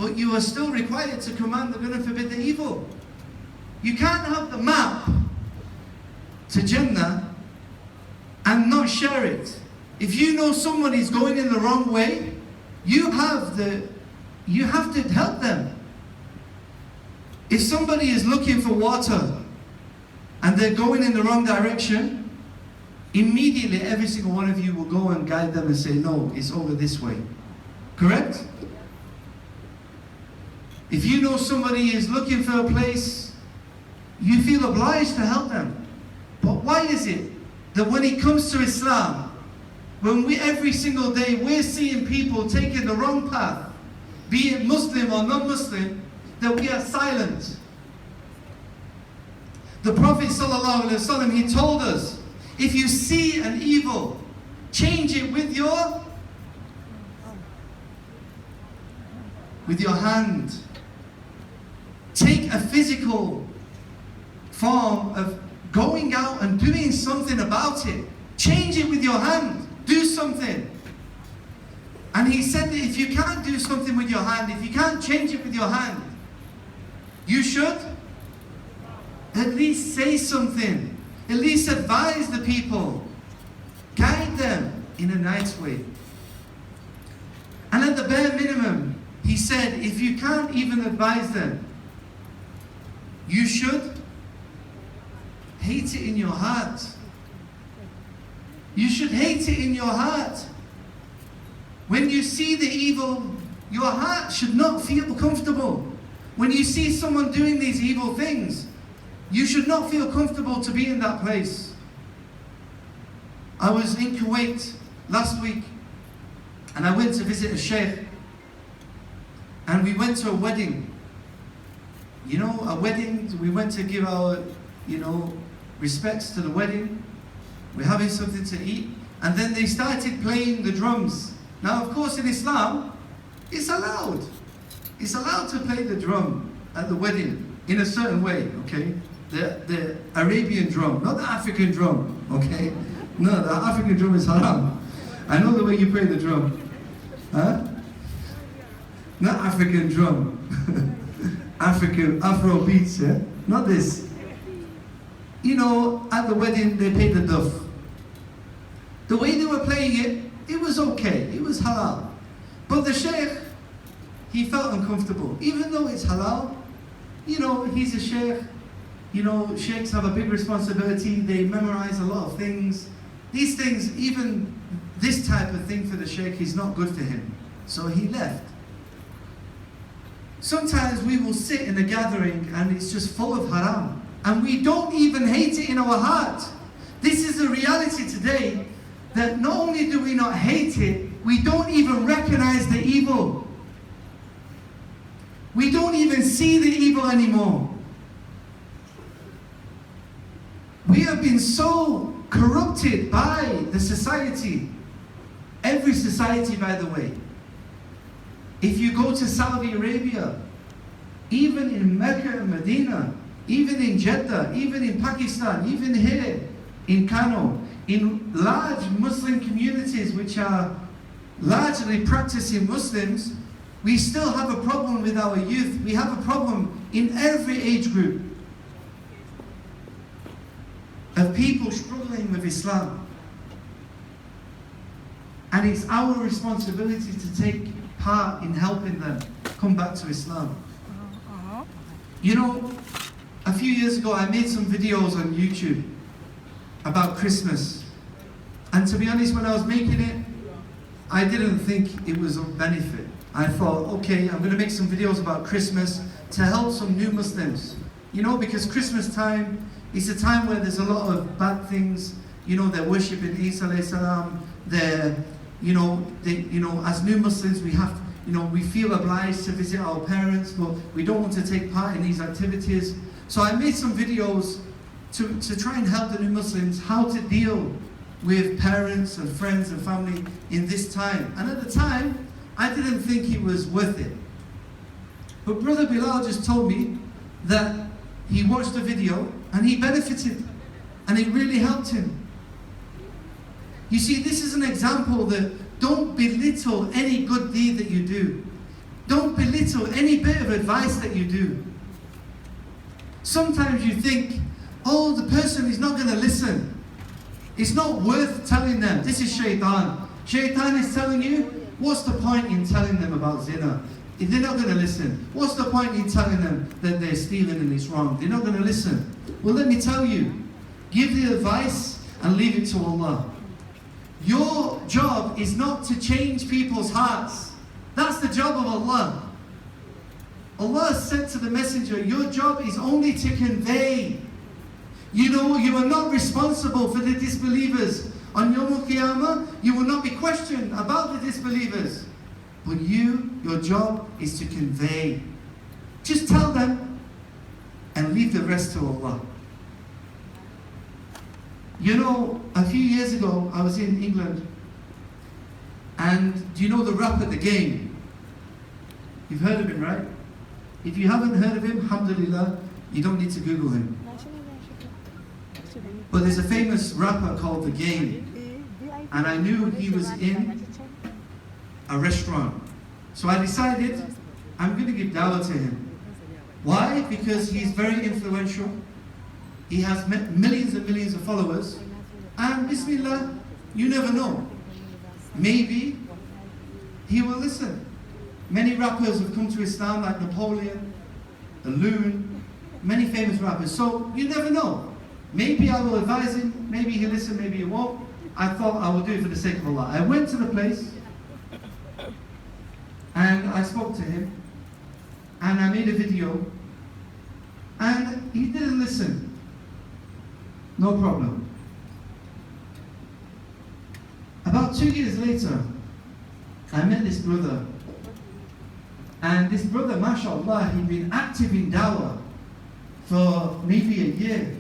but you are still required to command the good and forbid the evil. You can't have the map to Jannah and not share it. If you know someone is going in the wrong way, you have to help them. If somebody is looking for water and they're going in the wrong direction, immediately every single one of you will go and guide them and say, no, it's over this way. Correct? If you know somebody is looking for a place, you feel obliged to help them. But why is it that when it comes to Islam, when every single day we're seeing people taking the wrong path, be it Muslim or non-Muslim, that we are silent? The Prophet ﷺ, he told us, if you see an evil, change it with your hand. Take a physical form of going out and doing something about it. Change it with your hand. Do something. And he said that if you can't do something with your hand, if you can't change it with your hand, you should at least say something. At least advise the people. Guide them in a nice way. And at the bare minimum, he said, if you can't even advise them, you should hate it in your heart. You should hate it in your heart. When you see the evil, your heart should not feel comfortable. When you see someone doing these evil things, you should not feel comfortable to be in that place. I was in Kuwait last week, and I went to visit a sheikh, and we went to a wedding. You know, a wedding, we went to give our, respects to the wedding. We're having something to eat, and then they started playing the drums. Now, of course, in Islam, it's allowed. It's allowed to play the drum at the wedding in a certain way, okay? The Arabian drum, not the African drum, okay? No, the African drum is haram. I know the way you play the drum. Huh? Not African drum. Afro beats, yeah? Not this. At the wedding, they played the duff. The way they were playing it, it was okay. It was halal. But the sheikh, he felt uncomfortable. Even though it's halal, he's a sheikh. Sheikhs have a big responsibility. They memorize a lot of things. These things, even this type of thing for the sheikh is not good for him. So he left. Sometimes we will sit in a gathering and it's just full of haram. And we don't even hate it in our heart. This is the reality today, that not only do we not hate it, we don't even recognize the evil. We don't even see the evil anymore. We have been so corrupted by the society. Every society, by the way. If you go to Saudi Arabia, even in Mecca and Medina, even in Jeddah, even in Pakistan, even here in Kano, in large Muslim communities which are largely practicing Muslims, we still have a problem with our youth. We have a problem in every age group of people struggling with Islam. And it's our responsibility to take part in helping them come back to Islam. A few years ago I made some videos on YouTube about Christmas. And to be honest, when I was making it, I didn't think it was of benefit. I thought, okay, I'm going to make some videos about Christmas to help some new Muslims. Because Christmas time is a time where there's a lot of bad things. They're worshipping Isa alayhi salam. They're, as new Muslims, we feel obliged to visit our parents, but we don't want to take part in these activities. So I made some videos to try and help the new Muslims how to deal with parents and friends and family in this time. And at the time, I didn't think it was worth it. But Brother Bilal just told me that he watched the video and he benefited and it really helped him. You see, this is an example that don't belittle any good deed that you do. Don't belittle any bit of advice that you do. Sometimes you think, oh, the person is not going to listen. It's not worth telling them. This is shaitan. Shaitan is telling you, what's the point in telling them about zina? If they're not going to listen, what's the point in telling them that they're stealing and it's wrong? They're not going to listen. Well, let me tell you, give the advice and leave it to Allah. Your job is not to change people's hearts. That's the job of Allah. Allah said to the messenger, your job is only to convey. You know, you are not responsible for the disbelievers. On Yawm al-Qiyamah, you will not be questioned about the disbelievers. But your job is to convey. Just tell them and leave the rest to Allah. You know, a few years ago, I was in England, and do you know the rapper The Game? You've heard of him, right? If you haven't heard of him, alhamdulillah, you don't need to Google him. But there's a famous rapper called The Game, and I knew he was in a restaurant. So I decided I'm going to give dawah to him. Why? Because he's very influential. He has millions and millions of followers. And bismillah, you never know. Maybe he will listen. Many rappers have come to Islam, like Napoleon, the Loon, many famous rappers. So you never know. Maybe I will advise him, maybe he'll listen, maybe he won't. I thought I will do it for the sake of Allah. I went to the place and I spoke to him and I made a video and he didn't listen. No problem. About 2 years later, I met this brother. And this brother, mashallah, he'd been active in dawah for maybe a year.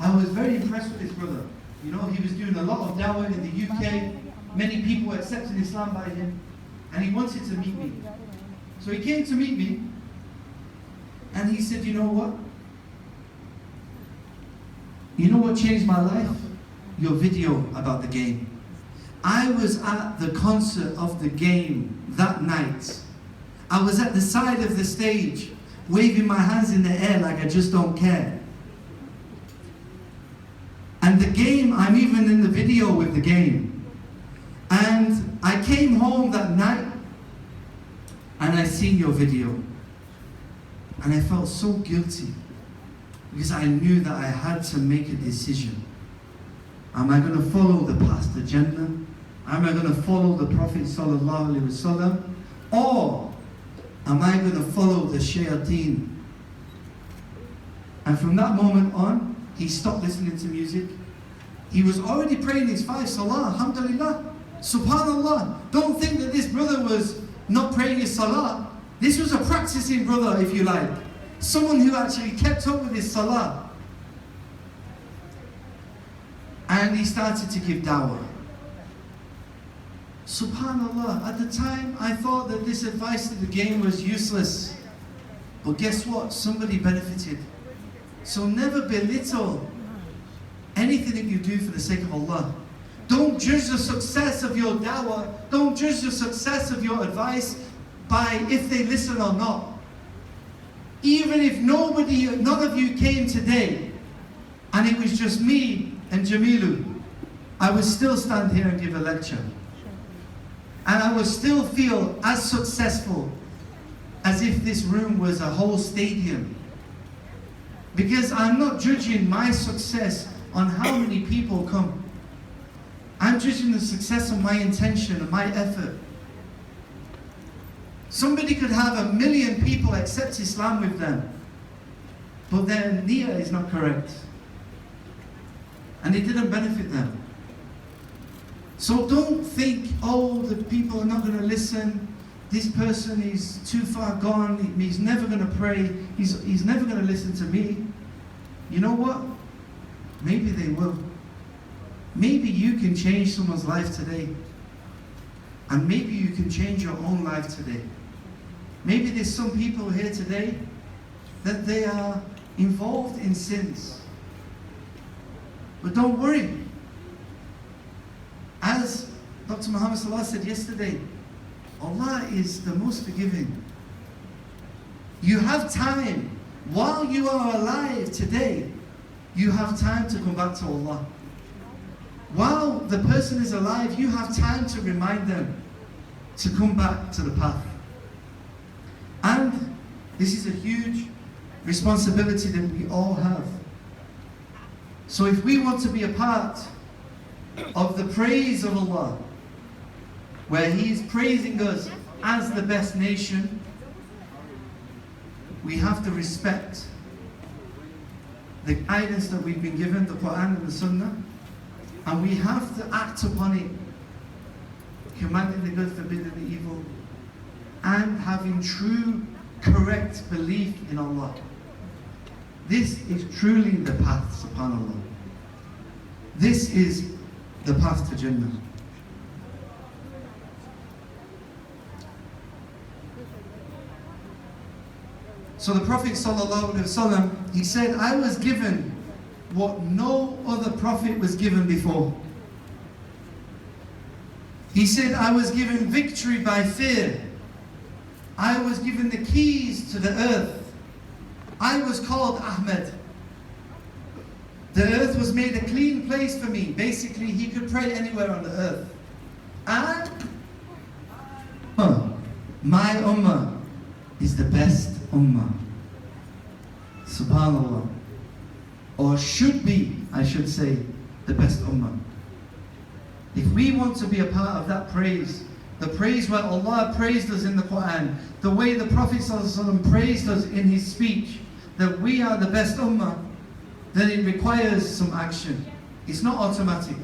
I was very impressed with this brother. You know, he was doing a lot of dawah in the UK. Many people were accepting Islam by him. And he wanted to meet me. So he came to meet me. And he said, you know what? You know what changed my life? Your video about The Game. I was at the concert of The Game that night. I was at the side of the stage, waving my hands in the air like I just don't care. And The Game, I'm even in the video with The Game. And I came home that night, and I seen your video. And I felt so guilty, because I knew that I had to make a decision. Am I going to follow the past agenda? Am I going to follow the Prophet sallallahu alaihi wasallam? Or am I going to follow the shayateen? And from that moment on, he stopped listening to music. He was already praying his 5 salah, alhamdulillah. Subhanallah. Don't think that this brother was not praying his salah. This was a practicing brother, if you like. Someone who actually kept up with his salah. And he started to give dawah. Subhanallah, at the time I thought that this advice to The Game was useless. But guess what? Somebody benefited. So never belittle anything that you do for the sake of Allah. Don't judge the success of your dawah, don't judge the success of your advice by if they listen or not. Even if none of you came today, and it was just me and Jamilu, I would still stand here and give a lecture. And I would still feel as successful as if this room was a whole stadium. Because I'm not judging my success on how many people come. I'm judging the success of my intention and my effort. Somebody could have 1 million people accept Islam with them, but their niyyah is not correct. And it didn't benefit them. So don't think, oh, the people are not going to listen. This person is too far gone. He's never going to pray. He's never going to listen to me. You know what? Maybe they will. Maybe you can change someone's life today. And maybe you can change your own life today. Maybe there's some people here today that they are involved in sins. But don't worry. As Dr. Muhammad Sallallahu said yesterday, Allah is the most forgiving. You have time. While you are alive today, you have time to come back to Allah. While the person is alive, you have time to remind them to come back to the path. And this is a huge responsibility that we all have. So if we want to be a part of the praise of Allah, where He is praising us as the best nation, we have to respect the guidance that we've been given, the Quran and the Sunnah, and we have to act upon it, commanding the good, forbidding the evil, and having true, correct belief in Allah. This is truly the path, subhanAllah. This is the path to Jannah. So the Prophet ﷺ, he said, I was given what no other prophet was given before. He said, I was given victory by fear. I was given the keys to the earth. I was called Ahmed. The earth was made a clean place for me. Basically, he could pray anywhere on the earth. And my ummah is the best ummah. Subhanallah. Or should be, I should say, the best ummah. If we want to be a part of that praise, the praise where Allah praised us in the Quran, the way the Prophet ﷺ praised us in his speech, that we are the best ummah, then it requires some action. It's not automatic.